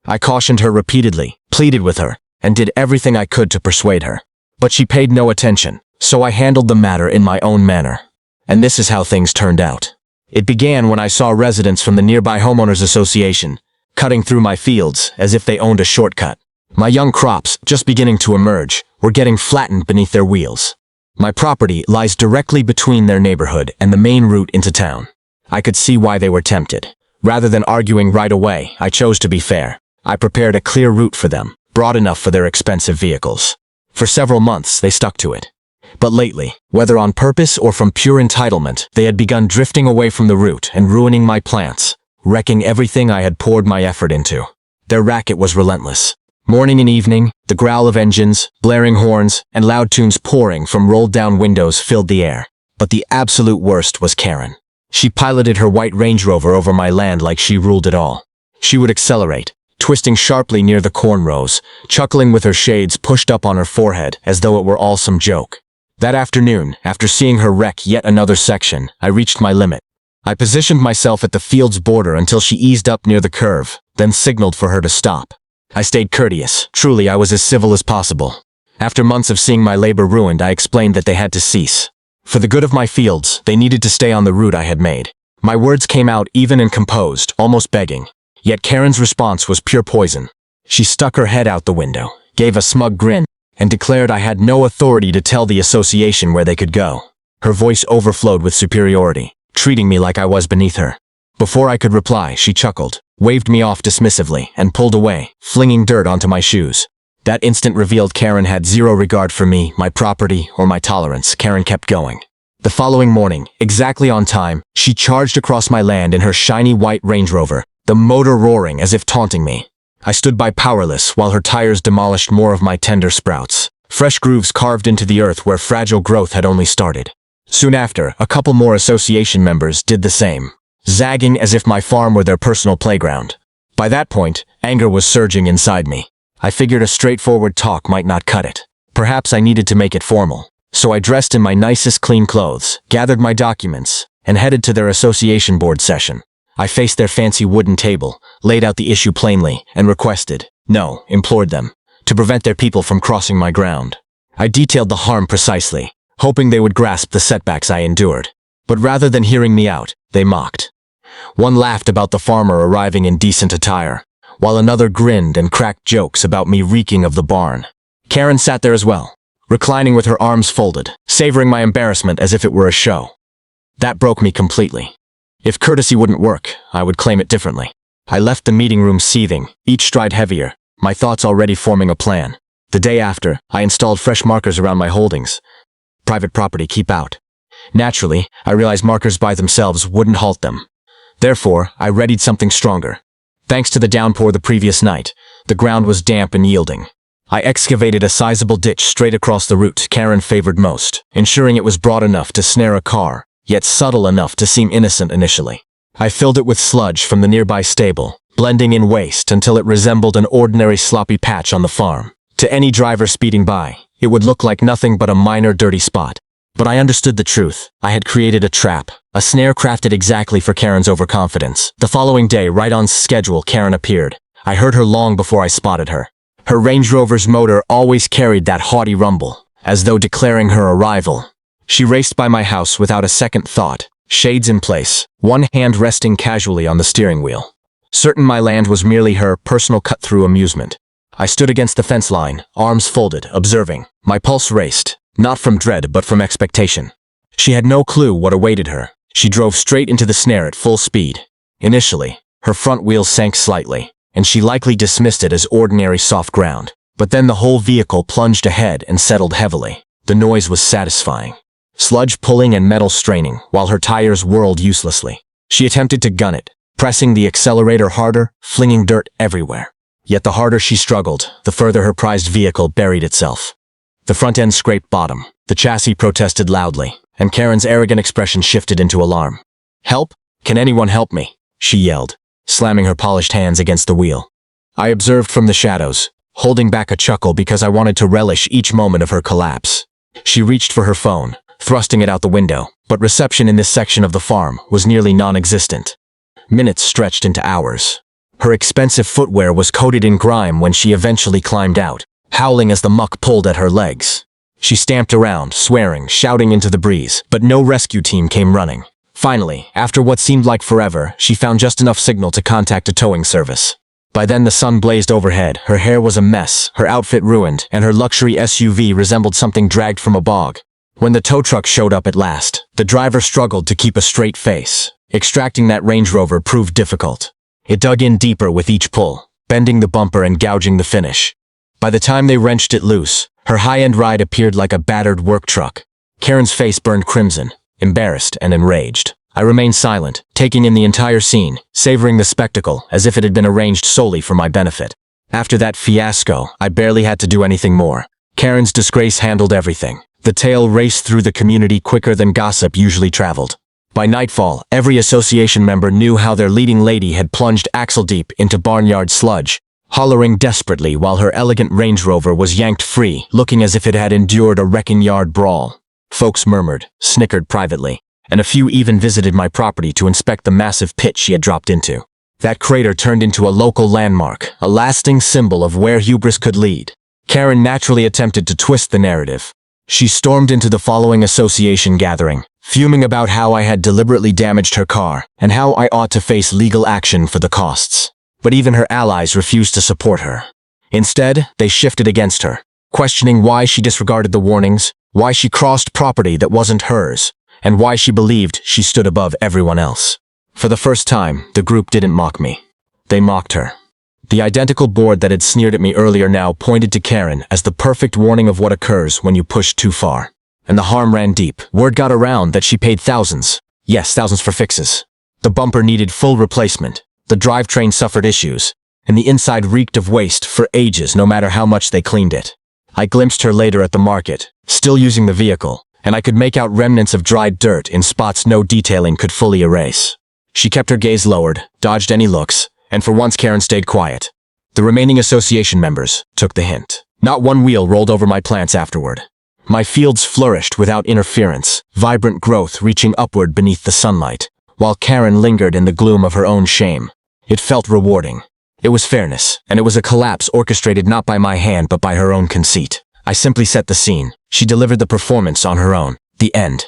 I cautioned her repeatedly, pleaded with her, and did everything I could to persuade her. But she paid no attention, so I handled the matter in my own manner. And this is how things turned out. It began when I saw residents from the nearby homeowners association cutting through my fields as if they owned a shortcut. My young crops, just beginning to emerge, were getting flattened beneath their wheels. My property lies directly between their neighborhood and the main route into town. I could see why they were tempted. Rather than arguing right away, I chose to be fair. I prepared a clear route for them, broad enough for their expensive vehicles. For several months, they stuck to it. But lately, whether on purpose or from pure entitlement, they had begun drifting away from the route and ruining my plants, wrecking everything I had poured my effort into. Their racket was relentless. Morning and evening, the growl of engines, blaring horns, and loud tunes pouring from rolled-down windows filled the air. But the absolute worst was Karen. She piloted her white Range Rover over my land like she ruled it all. She would accelerate, twisting sharply near the corn rows, chuckling with her shades pushed up on her forehead as though it were all some joke. That afternoon, after seeing her wreck yet another section, I reached my limit. I positioned myself at the field's border until she eased up near the curve, then signaled for her to stop. I stayed courteous. Truly, I was as civil as possible. After months of seeing my labor ruined, I explained that they had to cease. For the good of my fields, they needed to stay on the route I had made. My words came out even and composed, almost begging. Yet Karen's response was pure poison. She stuck her head out the window, gave a smug grin, and declared I had no authority to tell the association where they could go. Her voice overflowed with superiority, treating me like I was beneath her. Before I could reply, she chuckled, waved me off dismissively, and pulled away, flinging dirt onto my shoes. That instant revealed Karen had zero regard for me, my property, or my tolerance. Karen kept going. The following morning, exactly on time, she charged across my land in her shiny white Range Rover, the motor roaring as if taunting me. I stood by powerless while her tires demolished more of my tender sprouts, fresh grooves carved into the earth where fragile growth had only started. Soon after, a couple more association members did the same, zagging as if my farm were their personal playground. By that point, anger was surging inside me. I figured a straightforward talk might not cut it. Perhaps I needed to make it formal. So I dressed in my nicest clean clothes, gathered my documents, and headed to their association board session. I faced their fancy wooden table, laid out the issue plainly, and implored them, to prevent their people from crossing my ground. I detailed the harm precisely, hoping they would grasp the setbacks I endured. But rather than hearing me out, they mocked. One laughed about the farmer arriving in decent attire, while another grinned and cracked jokes about me reeking of the barn. Karen sat there as well, reclining with her arms folded, savoring my embarrassment as if it were a show. That broke me completely. If courtesy wouldn't work, I would claim it differently. I left the meeting room seething, each stride heavier, my thoughts already forming a plan. The day after, I installed fresh markers around my holdings. Private property, keep out. Naturally, I realized markers by themselves wouldn't halt them. Therefore, I readied something stronger. Thanks to the downpour the previous night, the ground was damp and yielding. I excavated a sizable ditch straight across the route Karen favored most, ensuring it was broad enough to snare a car, yet subtle enough to seem innocent initially. I filled it with sludge from the nearby stable, blending in waste until it resembled an ordinary sloppy patch on the farm. To any driver speeding by, it would look like nothing but a minor dirty spot. But I understood the truth. I had created a trap, a snare crafted exactly for Karen's overconfidence. The following day, right on schedule, Karen appeared. I heard her long before I spotted her. Her Range Rover's motor always carried that haughty rumble, as though declaring her arrival. She raced by my house without a second thought, shades in place, one hand resting casually on the steering wheel. Certain my land was merely her personal cut-through amusement. I stood against the fence line, arms folded, observing. My pulse raced, not from dread but from expectation. She had no clue what awaited her. She drove straight into the snare at full speed. Initially, her front wheels sank slightly, and she likely dismissed it as ordinary soft ground. But then the whole vehicle plunged ahead and settled heavily. The noise was satisfying. Sludge pulling and metal straining, while her tires whirled uselessly. She attempted to gun it, pressing the accelerator harder, flinging dirt everywhere. Yet the harder she struggled, the further her prized vehicle buried itself. The front end scraped bottom, the chassis protested loudly, and Karen's arrogant expression shifted into alarm. "Help? Can anyone help me?" she yelled, slamming her polished hands against the wheel. I observed from the shadows, holding back a chuckle because I wanted to relish each moment of her collapse. She reached for her phone, thrusting it out the window, but reception in this section of the farm was nearly non-existent. Minutes stretched into hours. Her expensive footwear was coated in grime when she eventually climbed out, howling as the muck pulled at her legs. She stamped around, swearing, shouting into the breeze, but no rescue team came running. Finally, after what seemed like forever, she found just enough signal to contact a towing service. By then the sun blazed overhead, her hair was a mess, her outfit ruined, and her luxury SUV resembled something dragged from a bog. When the tow truck showed up at last, the driver struggled to keep a straight face. Extracting that Range Rover proved difficult. It dug in deeper with each pull, bending the bumper and gouging the finish. By the time they wrenched it loose, her high-end ride appeared like a battered work truck. Karen's face burned crimson, embarrassed and enraged. I remained silent, taking in the entire scene, savoring the spectacle as if it had been arranged solely for my benefit. After that fiasco, I barely had to do anything more. Karen's disgrace handled everything. The tale raced through the community quicker than gossip usually traveled. By nightfall, every association member knew how their leading lady had plunged axle-deep into barnyard sludge, hollering desperately while her elegant Range Rover was yanked free, looking as if it had endured a wrecking yard brawl. Folks murmured, snickered privately, and a few even visited my property to inspect the massive pit she had dropped into. That crater turned into a local landmark, a lasting symbol of where hubris could lead. Karen naturally attempted to twist the narrative. She stormed into the following association gathering, fuming about how I had deliberately damaged her car and how I ought to face legal action for the costs. But even her allies refused to support her. Instead, they shifted against her, questioning why she disregarded the warnings, why she crossed property that wasn't hers, and why she believed she stood above everyone else. For the first time, the group didn't mock me. They mocked her. The identical board that had sneered at me earlier now pointed to Karen as the perfect warning of what occurs when you push too far. And the harm ran deep. Word got around that she paid thousands. Yes, thousands for fixes. The bumper needed full replacement. The drivetrain suffered issues. And the inside reeked of waste for ages no matter how much they cleaned it. I glimpsed her later at the market, still using the vehicle, and I could make out remnants of dried dirt in spots no detailing could fully erase. She kept her gaze lowered, dodged any looks, and for once Karen stayed quiet. The remaining association members took the hint. Not one wheel rolled over my plants afterward. My fields flourished without interference, vibrant growth reaching upward beneath the sunlight, while Karen lingered in the gloom of her own shame. It felt rewarding. It was fairness, and it was a collapse orchestrated not by my hand but by her own conceit. I simply set the scene. She delivered the performance on her own. The end.